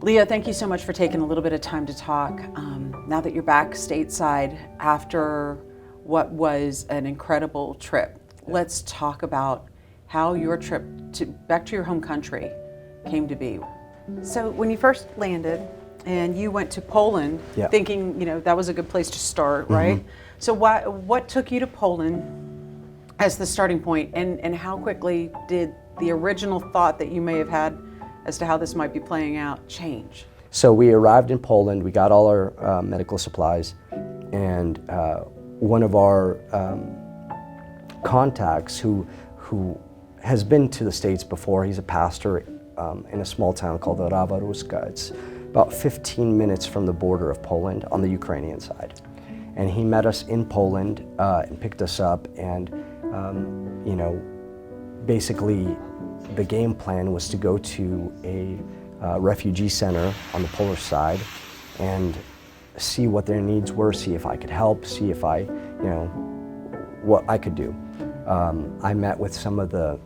Leah, thank you so much for taking a little bit of time to talk. Now that you're back stateside after what was an incredible trip, let's talk about how your trip back to your home country came to be. So when you first landed and you went to Poland, thinking that was a good place to start, right? So what took you to Poland as the starting point, and how quickly did the original thought that you may have had as to how this might be playing out change? So we arrived in Poland, we got all our medical supplies, and one of our contacts who has been to the States before, he's a pastor in a small town called Ruska. It's about 15 minutes from the border of Poland on the Ukrainian side. And he met us in Poland and picked us up, and basically the game plan was to go to a refugee center on the Polish side and see what their needs were, see if I could help, see if what I could do. I met with some of the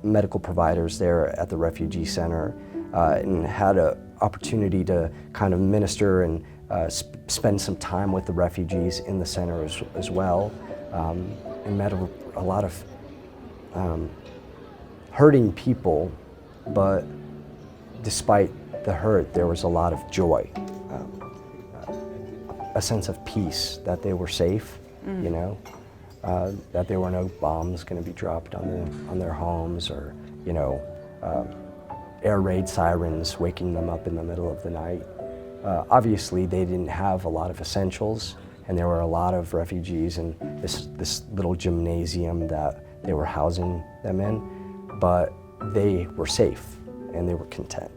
medical providers there at the refugee center and had an opportunity to kind of minister and spend some time with the refugees in the center as well, and met a lot of hurting people, but despite the hurt, there was a lot of joy, a sense of peace that they were safe, that there were no bombs going to be dropped on their homes, or air raid sirens waking them up in the middle of the night. Obviously, they didn't have a lot of essentials, and there were a lot of refugees in this little gymnasium that they were housing them in, but they were safe and they were content.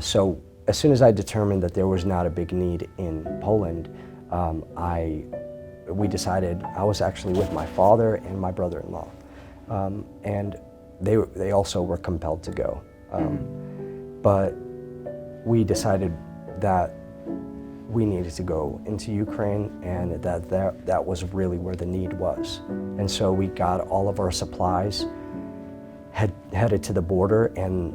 So as soon as I determined that there was not a big need in Poland, we decided, I was actually with my father and my brother-in-law, and they also were compelled to go. But we decided that we needed to go into Ukraine, and that was really where the need was. And so we got all of our supplies, headed to the border, and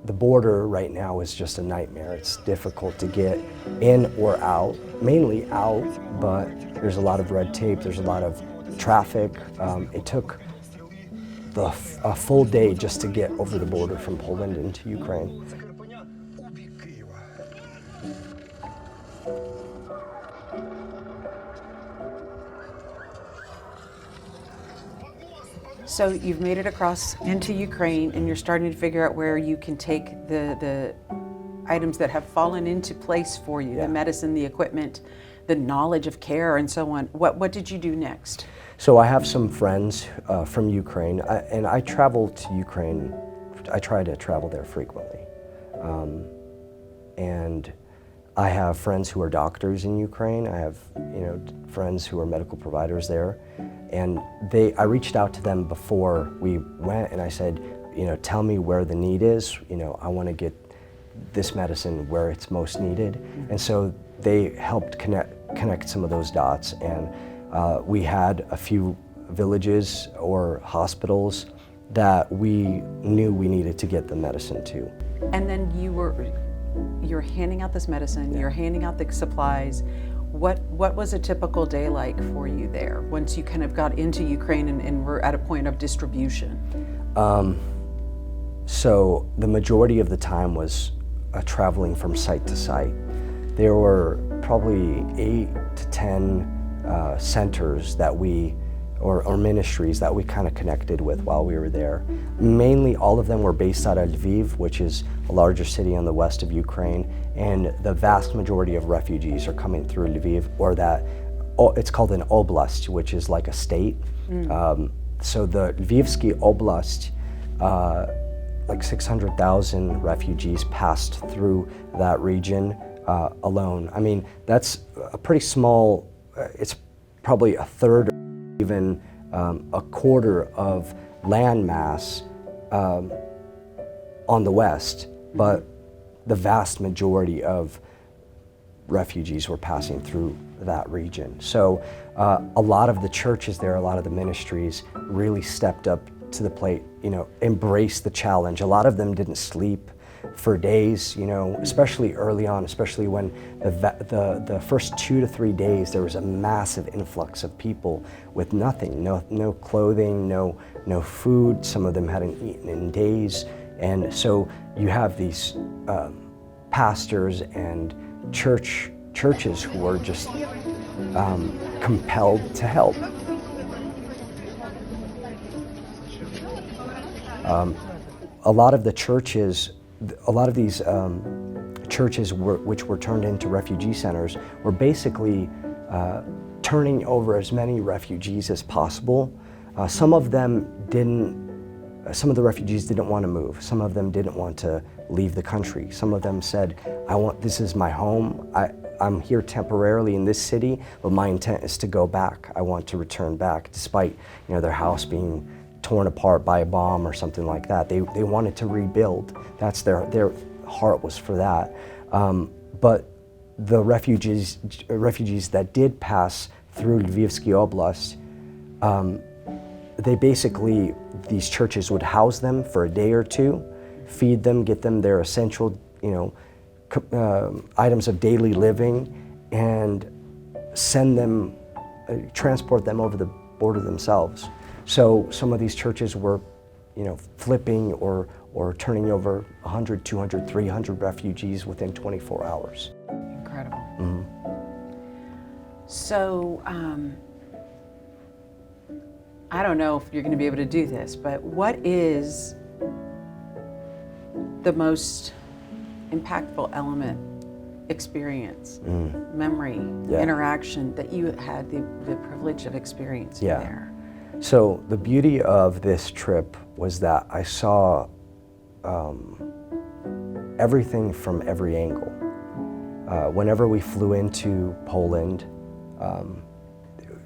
the border right now is just a nightmare. It's difficult to get in or out, mainly out, but there's a lot of red tape, there's a lot of traffic. It took a full day just to get over the border from Poland into Ukraine. So you've made it across into Ukraine, and you're starting to figure out where you can take the items that have fallen into place for you, the medicine, the equipment, the knowledge of care, and so on. What did you do next? So I have some friends from Ukraine, and I travel to Ukraine. I try to travel there frequently. And I have friends who are doctors in Ukraine. I have friends who are medical providers there. And I reached out to them before we went, and I said, tell me where the need is. I want to get this medicine where it's most needed. And so they helped connect some of those dots. And we had a few villages or hospitals that we knew we needed to get the medicine to. And then you're handing out this medicine, you're handing out the supplies. What was a typical day like for you there once you kind of got into Ukraine and were at a point of distribution? So the majority of the time was traveling from site to site. There were probably 8 to 10 centers that or ministries that we kind of connected with while we were there. Mainly all of them were based out of Lviv, which is a larger city on the west of Ukraine, and the vast majority of refugees are coming through Lviv, or it's called an oblast, which is like a state. So the Lvivsky Oblast, like 600,000 refugees passed through that region alone. I mean, that's a pretty small, it's probably a third, even a quarter of land mass on the west, but the vast majority of refugees were passing through that region. So a lot of the churches there, a lot of the ministries really stepped up to the plate, embraced the challenge. A lot of them didn't sleep for days, you know, especially early on, especially when the first 2 to 3 days there was a massive influx of people with nothing, no clothing, no food. Some of them hadn't eaten in days, and so you have these pastors and churches who were just compelled to help. A lot of the churches, a lot of these churches which were turned into refugee centers were basically turning over as many refugees as possible. Some of the refugees didn't want to move. Some of them didn't want to leave the country. Some of them said, this is my home. I'm here temporarily in this city, but my intent is to go back. I want to return back, despite their house being torn apart by a bomb or something like that. They wanted to rebuild. That's their heart was for that. But the refugees that did pass through Lvivsky Oblast, these churches would house them for a day or two, feed them, get them their essential, items of daily living, and transport them over the border themselves. So some of these churches were, flipping or turning over 100, 200, 300 refugees within 24 hours. Incredible. Mm-hmm. So, I don't know if you're going to be able to do this, but what is the most impactful element, experience, memory, interaction that you had the privilege of experiencing there? So the beauty of this trip was that I saw everything from every angle. Whenever we flew into Poland,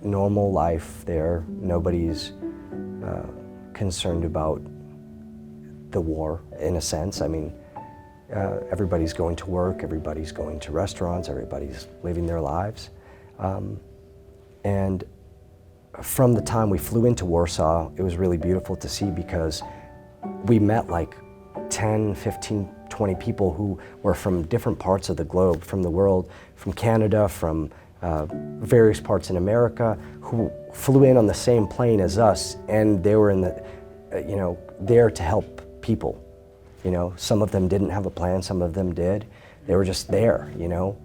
normal life there, nobody's concerned about the war, in a sense. I mean, everybody's going to work, everybody's going to restaurants, everybody's living their lives. And from the time we flew into Warsaw, it was really beautiful to see, because we met like 10, 15, 20 people who were from different parts of the globe, from the world, from Canada, from various parts in America, who flew in on the same plane as us, and they were there to help people. Some of them didn't have a plan, some of them did. They were just there,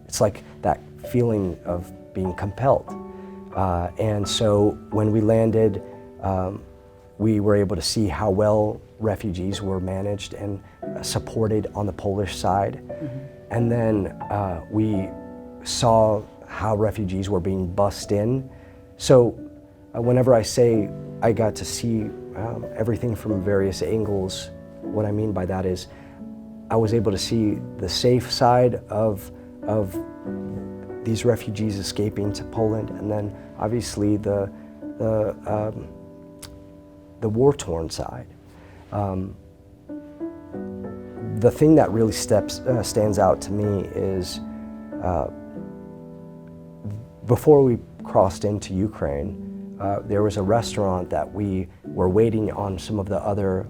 It's like that feeling of being compelled. And so when we landed, we were able to see how well refugees were managed and supported on the Polish side. Mm-hmm. And then we saw how refugees were being bussed in. So whenever I say I got to see everything from various angles, what I mean by that is I was able to see the safe side of these refugees escaping to Poland, and then obviously the war-torn side. The thing that really stands out to me is before we crossed into Ukraine, there was a restaurant that we were waiting on some of the other,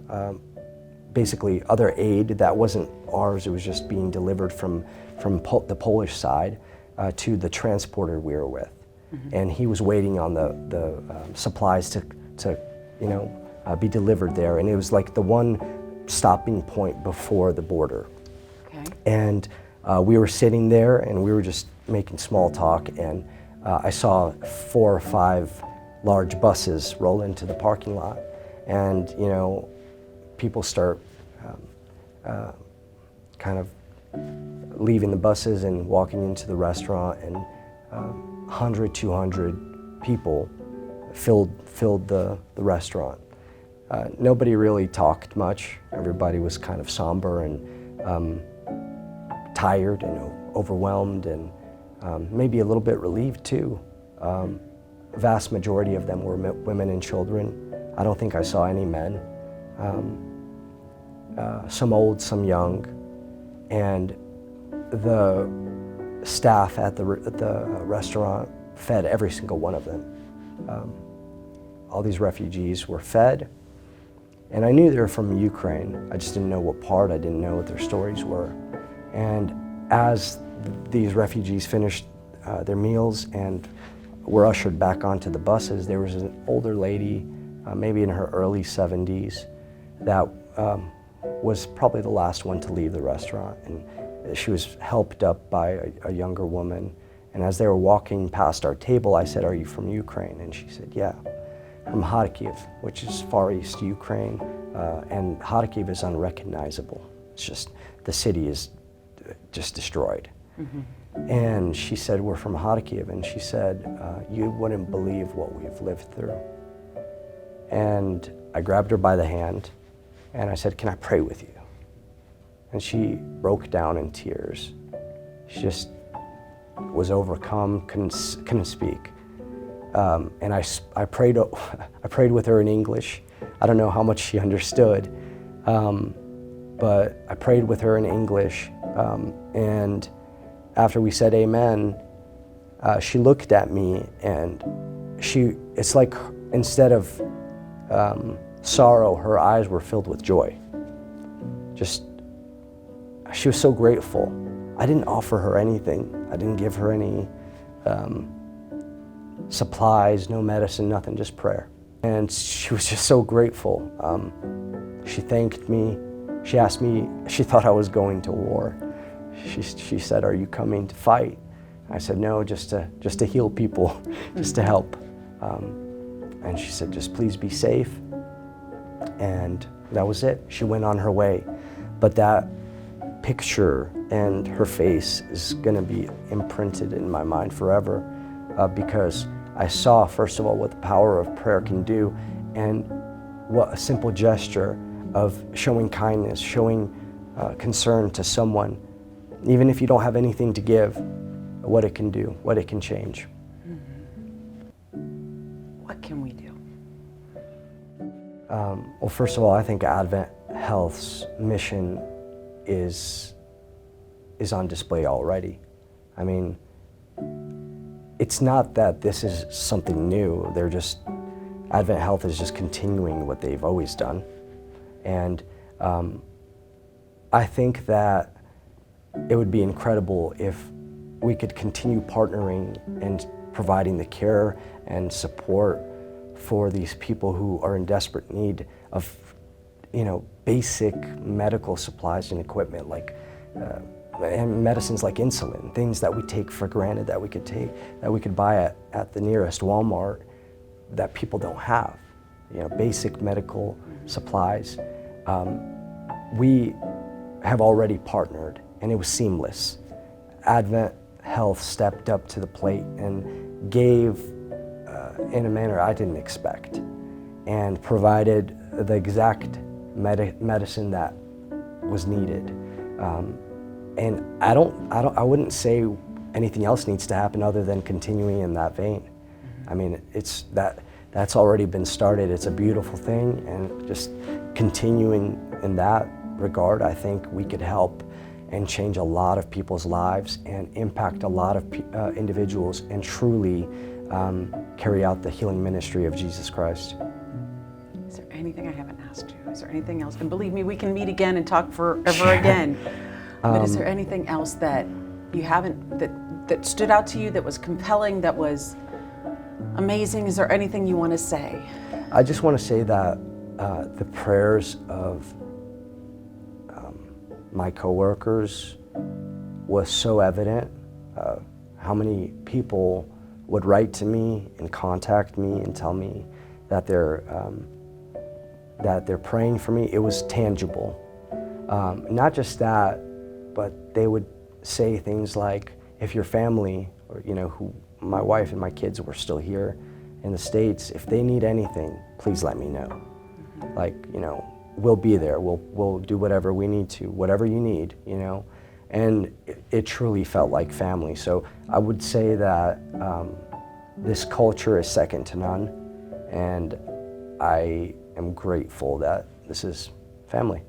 basically other aid that wasn't ours. It was just being delivered from the Polish side to the transporter we were with. Mm-hmm. And he was waiting on the supplies to be delivered there. And it was like the one stopping point before the border. Okay. And we were sitting there and we were just making small talk, and I saw 4 or 5 large buses roll into the parking lot, and people start kind of leaving the buses and walking into the restaurant, and 100, 200 people filled the restaurant. Nobody really talked much. Everybody was kind of somber and tired and overwhelmed, and maybe a little bit relieved too. Vast majority of them were women and children. I don't think I saw any men. Some old, some young, and the staff at the restaurant fed every single one of them. All these refugees were fed, And I knew they were from Ukraine. I just didn't know what part. I didn't know what their stories were. And as these refugees finished their meals and were ushered back onto the buses, there was an older lady, maybe in her early 70s, that was probably the last one to leave the restaurant. And she was helped up by a younger woman. And as they were walking past our table, I said, "Are you from Ukraine?" And she said, "Yeah, from Kharkiv, which is Far East Ukraine." And Kharkiv is unrecognizable. It's just, the city is just destroyed. Mm-hmm. And she said, "We're from Kharkiv." And she said, "You wouldn't believe what we've lived through." And I grabbed her by the hand and I said, "Can I pray with you?" And she broke down in tears. She just was overcome, couldn't speak. And I prayed with her in English. I don't know how much she understood, but I prayed with her in English. And after we said amen, she looked at me, and it's like instead of sorrow, her eyes were filled with joy. She was so grateful. I didn't offer her anything. I didn't give her any supplies, no medicine, nothing, just prayer. And she was just so grateful. She thanked me. She asked me, she thought I was going to war. She said, "Are you coming to fight?" I said, "No, just to heal people, just to help." And she said, "Just please be safe." And that was it. She went on her way. But that picture and her face is going to be imprinted in my mind forever, because I saw, first of all, what the power of prayer can do, and what a simple gesture of showing kindness, showing concern to someone, even if you don't have anything to give, what it can do, what it can change. Mm-hmm. What can we do? Well, first of all, I think AdventHealth's mission is on display already. I mean, it's not that this is something new. AdventHealth is just continuing what they've always done. And I think that it would be incredible if we could continue partnering and providing the care and support for these people who are in desperate need of, basic medical supplies and equipment, like and medicines like insulin, things that we take for granted that we could buy at the nearest Walmart that people don't have. Basic medical supplies. We have already partnered, and it was seamless. AdventHealth stepped up to the plate and gave in a manner I didn't expect, and provided the exact medicine that was needed. And I wouldn't say anything else needs to happen other than continuing in that vein. I mean, that's already been started. It's a beautiful thing, and just continuing in that regard, I think we could help and change a lot of people's lives and impact a lot of individuals, and truly carry out the healing ministry of Jesus Christ. Is there anything I haven't asked you? Is there anything else? And believe me, we can meet again and talk forever again. But is there anything else that you haven't, that stood out to you, that was compelling, that was amazing? Is there anything you want to say? I just want to say that the prayers of my coworkers was so evident. How many people would write to me and contact me and tell me that they're praying for me. It was tangible. Not just that, but they would say things like, if your family, or who my wife and my kids were still here in the States, if they need anything, please let me know. Mm-hmm. Like, we'll be there. We'll do whatever we need to, whatever you need, And it truly felt like family. So I would say that this culture is second to none, and I am grateful that this is family.